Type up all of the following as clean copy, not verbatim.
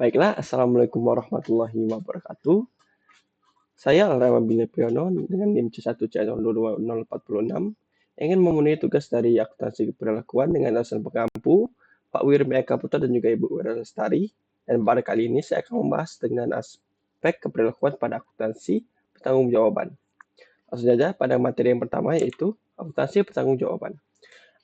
Baiklah, Assalamualaikum warahmatullahi wabarakatuh. Saya Alrama Binepiono dengan NIM C1C02046 ingin memenuhi tugas dari akuntansi keberlakuan dengan alasan pengampu Pak Wirmi Eka Putra dan juga Ibu Wira Lestari. Dan pada kali ini saya akan membahas dengan aspek keberlakuan pada akuntansi pertanggungjawaban. Langsung saja pada materi yang pertama yaitu akuntansi pertanggungjawaban.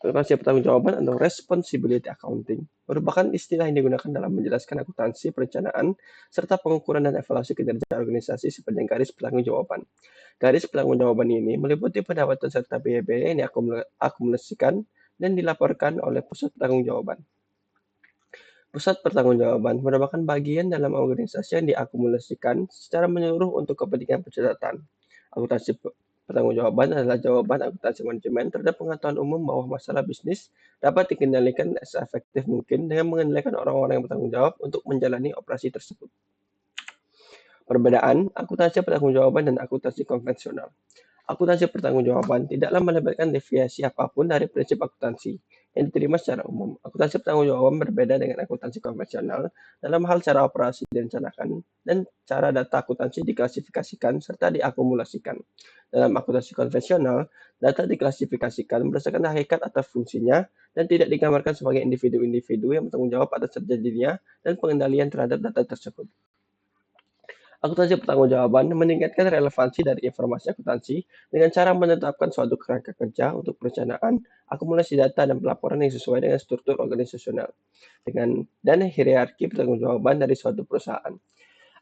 Akuntansi pertanggungjawaban atau responsibility accounting merupakan istilah yang digunakan dalam menjelaskan akuntansi perencanaan serta pengukuran dan evaluasi kinerja organisasi sepanjang garis pertanggungjawaban. Garis pertanggungjawaban ini meliputi pendapatan serta biaya-biaya yang diakumulasikan dan dilaporkan oleh pusat pertanggungjawaban. Pusat pertanggungjawaban merupakan bagian dalam organisasi yang diakumulasikan secara menyeluruh untuk kepentingan pencatatan. Akuntansi pertanggungjawaban adalah jawaban akuntansi manajemen terhadap pengetahuan umum bahwa masalah bisnis dapat dikendalikan seefektif mungkin dengan mengendalikan orang-orang yang bertanggung jawab untuk menjalani operasi tersebut. Perbedaan akuntansi pertanggungjawaban dan akuntansi konvensional. Akuntansi pertanggungjawaban tidaklah melibatkan deviasi apapun dari prinsip akuntansi yang diterima secara umum. Akuntansi pertanggungjawaban berbeda dengan akuntansi konvensional dalam hal cara operasi direncanakan dan cara data akuntansi diklasifikasikan serta diakumulasikan. Dalam akuntansi konvensional, data diklasifikasikan berdasarkan hakikat atau fungsinya dan tidak digambarkan sebagai individu-individu yang bertanggung jawab atas terjadinya dan pengendalian terhadap data tersebut. Akuntansi pertanggungjawaban meningkatkan relevansi dari informasi akuntansi dengan cara menetapkan suatu kerangka kerja untuk perencanaan, akumulasi data, dan pelaporan yang sesuai dengan struktur organisasional dan hierarki pertanggungjawaban dari suatu perusahaan.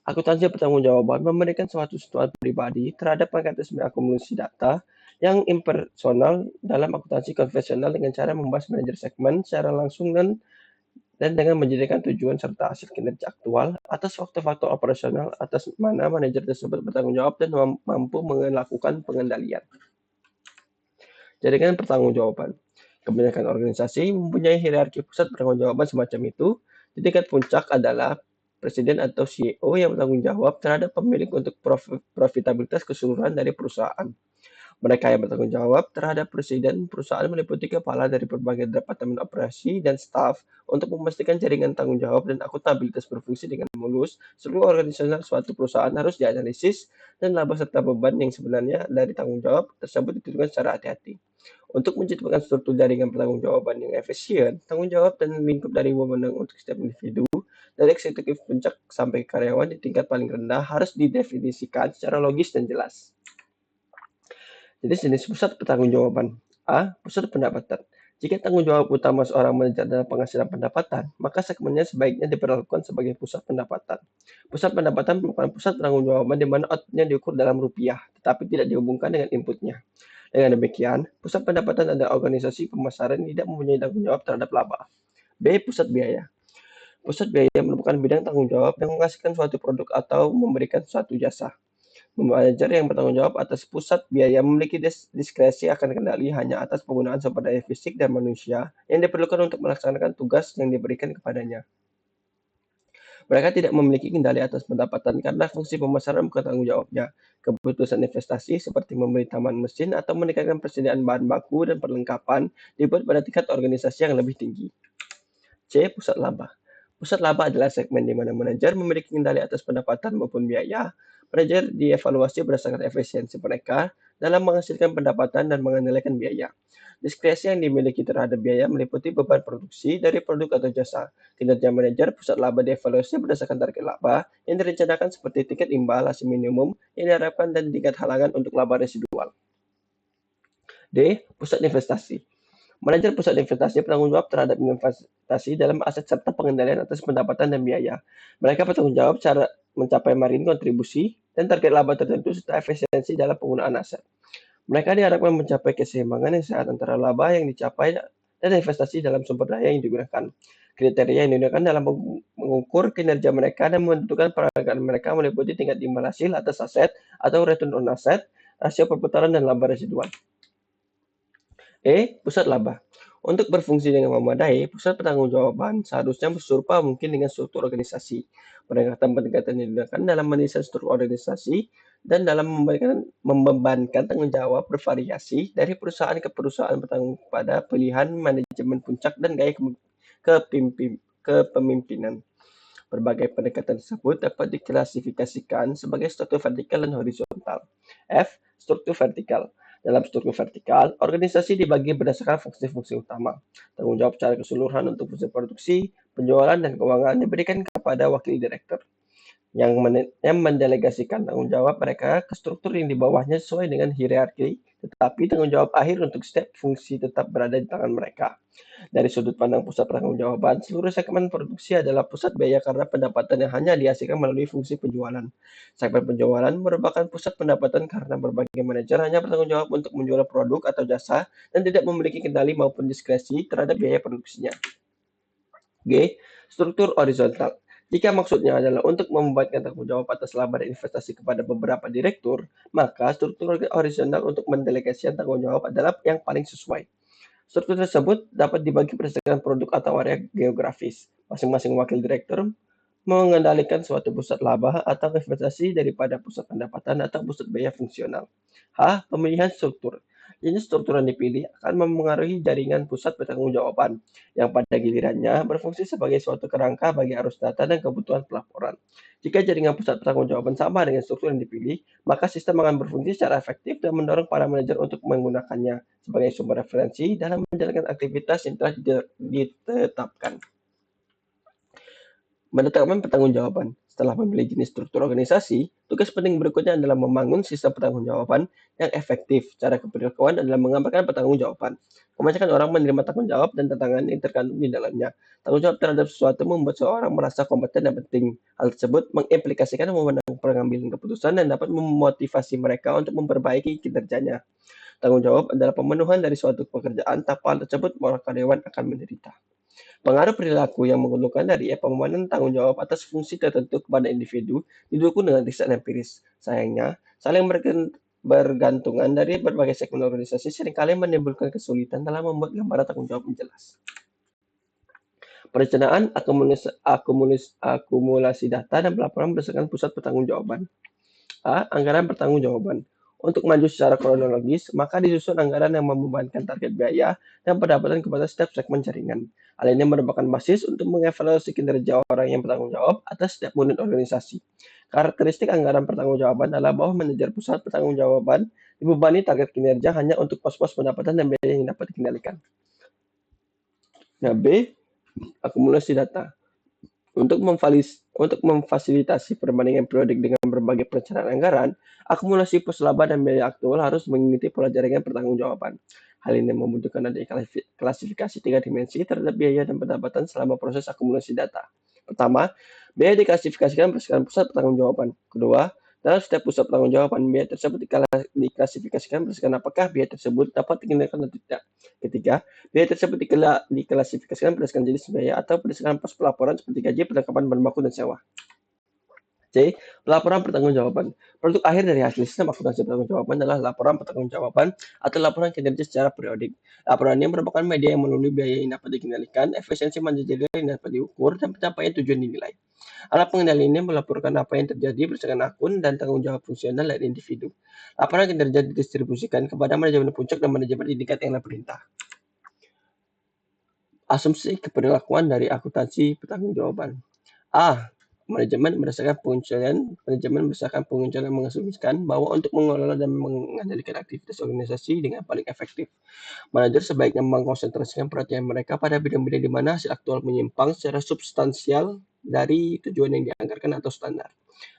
Akuntansi pertanggungjawaban memberikan suatu sentuhan pribadi terhadap mekanisme akumulasi data yang impersonal dalam akuntansi konvensional dengan cara membahas manajer segmen secara langsung dan dengan menjadikan tujuan serta hasil kinerja aktual atas faktor-faktor operasional atas mana manajer tersebut bertanggung jawab dan mampu melakukan pengendalian. Jaringan pertanggungjawaban. Kebanyakan organisasi mempunyai hierarki pusat pertanggungjawaban semacam itu. Di tingkat puncak adalah presiden atau CEO yang bertanggung jawab terhadap pemilik untuk profitabilitas keseluruhan dari perusahaan. Mereka yang bertanggung jawab terhadap presiden perusahaan meliputi kepala dari berbagai departemen operasi dan staf untuk memastikan jaringan tanggung jawab dan akuntabilitas berfungsi dengan mulus. Seluruh organisasional suatu perusahaan harus dianalisis dan laba serta beban yang sebenarnya dari tanggung jawab tersebut ditentukan secara hati-hati. Untuk menciptakan struktur jaringan pertanggungjawaban yang efisien, tanggung jawab dan lingkup dari wewenang untuk setiap individu, dari eksekutif puncak sampai karyawan di tingkat paling rendah harus didefinisikan secara logis dan jelas. Jadi jenis pusat pertanggungjawaban. A. Pusat pendapatan. Jika tanggung jawab utama seorang manajer adalah penghasilan pendapatan, maka segmennya sebaiknya diperlakukan sebagai pusat pendapatan. Pusat pendapatan merupakan pusat pertanggungjawaban di mana outputnya diukur dalam rupiah, tetapi tidak dihubungkan dengan inputnya. Dengan demikian, pusat pendapatan adalah organisasi pemasaran yang tidak mempunyai tanggung jawab terhadap laba. B. Pusat biaya. Pusat biaya merupakan bidang tanggung jawab yang menghasilkan suatu produk atau memberikan suatu jasa. Manajer yang bertanggung jawab atas pusat biaya memiliki diskresi akan kendali hanya atas penggunaan sumber daya fisik dan manusia yang diperlukan untuk melaksanakan tugas yang diberikan kepadanya. Mereka tidak memiliki kendali atas pendapatan karena fungsi pemasaran bukan tanggung jawabnya. Keputusan investasi seperti membeli taman mesin atau meningkatkan persediaan bahan baku dan perlengkapan dibuat pada tingkat organisasi yang lebih tinggi. C. Pusat laba. Pusat laba adalah segmen di mana manajer memiliki kendali atas pendapatan maupun biaya. Manajer dievaluasi berdasarkan efisiensi mereka dalam menghasilkan pendapatan dan mengendalikan biaya. Diskresi yang dimiliki terhadap biaya meliputi beban produksi dari produk atau jasa. Kinerja manajer pusat laba dievaluasi berdasarkan target laba yang direncanakan seperti tiket imbal hasil minimum yang diharapkan dan tingkat halangan untuk laba residual. D. Pusat investasi. Manajer pusat investasi bertanggung jawab terhadap investasi dalam aset serta pengendalian atas pendapatan dan biaya. Mereka bertanggung jawab cara mencapai margin kontribusi dan target laba tertentu serta efisiensi dalam penggunaan aset. Mereka diharapkan mencapai keseimbangan yang sehat antara laba yang dicapai dan investasi dalam sumber daya yang digunakan. Kriteria yang digunakan dalam mengukur kinerja mereka dan menentukan peragaan mereka meliputi tingkat imbal hasil atas aset atau return on asset, rasio perputaran, dan laba residual. Pusat laba. Untuk berfungsi dengan memadai, pusat pertanggungjawaban seharusnya serupa mungkin dengan struktur organisasi. Pendekatan-pendekatan yang digunakan dalam mendesain struktur organisasi dan dalam membebankan tanggung jawab bervariasi dari perusahaan ke perusahaan bertanggung pada pilihan manajemen puncak dan gaya kepemimpinan. Berbagai pendekatan tersebut dapat diklasifikasikan sebagai struktur vertikal dan horizontal. F. Struktur vertikal. Dalam struktur vertikal, organisasi dibagi berdasarkan fungsi-fungsi utama. Tanggung jawab secara keseluruhan untuk fungsi produksi, penjualan, dan keuangan diberikan kepada wakil direktur yang mendelegasikan tanggung jawab mereka ke struktur yang di bawahnya sesuai dengan hierarki, tetapi tanggung jawab akhir untuk setiap fungsi tetap berada di tangan mereka. Dari sudut pandang pusat pertanggungjawaban, seluruh segmen produksi adalah pusat biaya karena pendapatan yang hanya dihasilkan melalui fungsi penjualan. Segmen penjualan merupakan pusat pendapatan karena berbagai manajer hanya bertanggung jawab untuk menjual produk atau jasa dan tidak memiliki kendali maupun diskresi terhadap biaya produksinya. G. Struktur horizontal. Jika maksudnya adalah untuk membuatkan tanggung jawab atas laba dan investasi kepada beberapa direktur, maka struktur horizontal untuk mendelegasikan tanggung jawab adalah yang paling sesuai. Struktur tersebut dapat dibagi berdasarkan produk atau area geografis. Masing-masing wakil direktur mengendalikan suatu pusat laba atau investasi daripada pusat pendapatan atau pusat biaya fungsional. H. Pemilihan struktur. Jenis struktur yang dipilih akan memengaruhi jaringan pusat pertanggungjawaban, yang pada gilirannya berfungsi sebagai suatu kerangka bagi arus data dan kebutuhan pelaporan. Jika jaringan pusat pertanggungjawaban sama dengan struktur yang dipilih, maka sistem akan berfungsi secara efektif dan mendorong para manajer untuk menggunakannya sebagai sumber referensi dalam menjalankan aktivitas yang telah ditetapkan. Menetapkan pertanggungjawaban. Setelah memilih jenis struktur organisasi, tugas penting berikutnya adalah membangun sistem pertanggungjawaban yang efektif. Cara keberlakuan adalah menggambarkan pertanggungjawaban. Kebanyakan orang menerima tanggung jawab dan tantangan yang terkandung di dalamnya. Tanggung jawab terhadap sesuatu membuat seorang merasa kompeten dan penting. Hal tersebut mengimplikasikan wewenang pengambilan keputusan dan dapat memotivasi mereka untuk memperbaiki kinerjanya. Tanggung jawab adalah pemenuhan dari suatu pekerjaan, tanpa hal tersebut para karyawan akan menderita. Pengaruh perilaku yang menguntungkan dari pemahaman tanggung jawab atas fungsi tertentu kepada individu didukung dengan riset empiris. Sayangnya, saling bergantungan dari berbagai segmen organisasi seringkali menimbulkan kesulitan dalam membuat gambaran tanggung jawab yang jelas. Perencanaan akumulasi data dan pelaporan berdasarkan pusat pertanggungjawaban. A. Anggaran pertanggungjawaban. Untuk maju secara kronologis, maka disusun anggaran yang membebankan target biaya dan pendapatan kepada setiap segmen jaringan. Hal ini merupakan basis untuk mengevaluasi kinerja orang yang bertanggung jawab atas setiap unit organisasi. Karakteristik anggaran pertanggungjawaban adalah bahwa manajer pusat pertanggungjawaban dibebani target kinerja hanya untuk pos-pos pendapatan dan biaya yang dapat dikendalikan. Nah, B. Akumulasi data. Untuk memfasilitasi perbandingan periodik dengan berbagai perencanaan anggaran, akumulasi pos laba dan biaya aktual harus mengikuti pola jaringan pertanggungjawaban. Hal ini membutuhkan adanya klasifikasi 3 dimensi terhadap biaya dan pendapatan selama proses akumulasi data. Pertama, biaya diklasifikasikan berdasarkan pusat pertanggungjawaban. Kedua, dalam setiap pusat pertanggungjawaban, biaya tersebut diklasifikasikan berdasarkan apakah biaya tersebut dapat dikendalikan atau tidak. Ketiga, biaya tersebut diklasifikasikan berdasarkan jenis biaya atau berdasarkan pos pelaporan seperti gaji, perlengkapan bahan baku, dan sewa. C. Pelaporan pertanggungjawaban. Produk akhir dari hasil sistem akuntansi pertanggungjawaban adalah laporan pertanggungjawaban atau laporan kinerja secara periodik. Laporan ini merupakan media yang melalui biaya yang dapat dikendalikan, efisiensi manajerial yang dapat diukur, dan pencapaian tujuan dinilai. Alat pengendali ini melaporkan apa yang terjadi berdasarkan akun dan tanggung jawab fungsional dari individu. Laporan kinerja didistribusikan kepada manajemen puncak dan manajemen di tingkat yang lebih perintah. Asumsi keberlakuan dari akuntansi pertanggungjawaban. A. Manajemen berdasarkan pengecualian mengasumsikan bahwa untuk mengelola dan mengendalikan aktivitas organisasi dengan paling efektif, manajer sebaiknya mengkonsentrasikan perhatian mereka pada bidang-bidang di mana hasil aktual menyimpang secara substansial dari tujuan yang dianggarkan atau standar.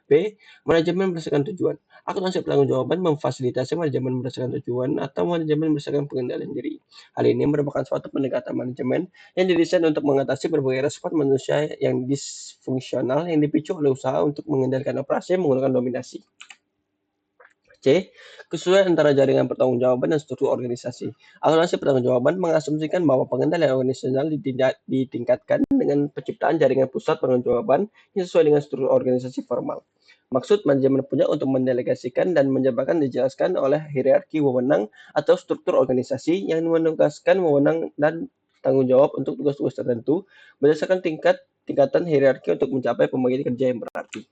B. Manajemen berdasarkan tujuan. Akuntansi pertanggungjawaban memfasilitasi manajemen berdasarkan tujuan atau manajemen berdasarkan pengendalian diri. Hal ini merupakan suatu pendekatan manajemen yang didesain untuk mengatasi berbagai respon manusia yang disfungsional yang dipicu oleh usaha untuk mengendalikan operasi menggunakan dominasi. C. Kesesuaian antara jaringan pertanggungjawaban dan struktur organisasi. Akuntansi pertanggungjawaban mengasumsikan bahwa pengendalian organisasional ditingkatkan dengan penciptaan jaringan pusat pertanggungjawaban yang sesuai dengan struktur organisasi formal. Maksud manajemen punya untuk mendelegasikan dan menjabarkan dijelaskan oleh hierarki wewenang atau struktur organisasi yang menugaskan wewenang dan tanggung jawab untuk tugas-tugas tertentu berdasarkan tingkatan hierarki untuk mencapai pembagian kerja yang berarti.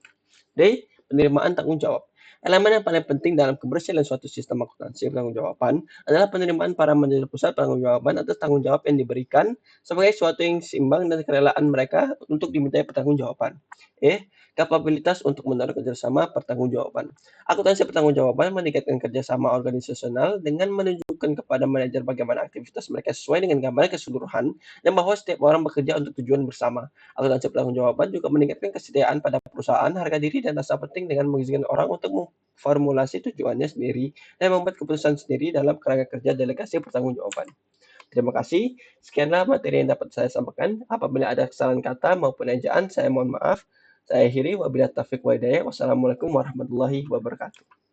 D. Penerimaan tanggung jawab. Elemen yang paling penting dalam keberhasilan suatu sistem akuntansi pertanggungjawaban adalah penerimaan para manajer pusat pertanggungjawaban atas tanggung jawab yang diberikan sebagai suatu yang seimbang dan kerelaan mereka untuk dimintai pertanggungjawaban. Kapabilitas untuk mendorong kerjasama pertanggungjawaban. Akuntansi pertanggungjawaban meningkatkan kerjasama organisasional dengan menunjukkan kepada manajer bagaimana aktivitas mereka sesuai dengan gambaran keseluruhan dan bahwa setiap orang bekerja untuk tujuan bersama. Akuntansi pertanggungjawaban juga meningkatkan kesetiaan pada perusahaan, harga diri, dan rasa penting dengan mengizinkan orang untuk memformulasi tujuannya sendiri dan membuat keputusan sendiri dalam kerangka kerja delegasi pertanggungjawaban. Terima kasih. Sekianlah materi yang dapat saya sampaikan. Apabila ada kesalahan kata maupun ejaan, saya mohon maaf. Saya akhiri. Wabillahi taufiq wa hidayah. Wassalamualaikum warahmatullahi wabarakatuh.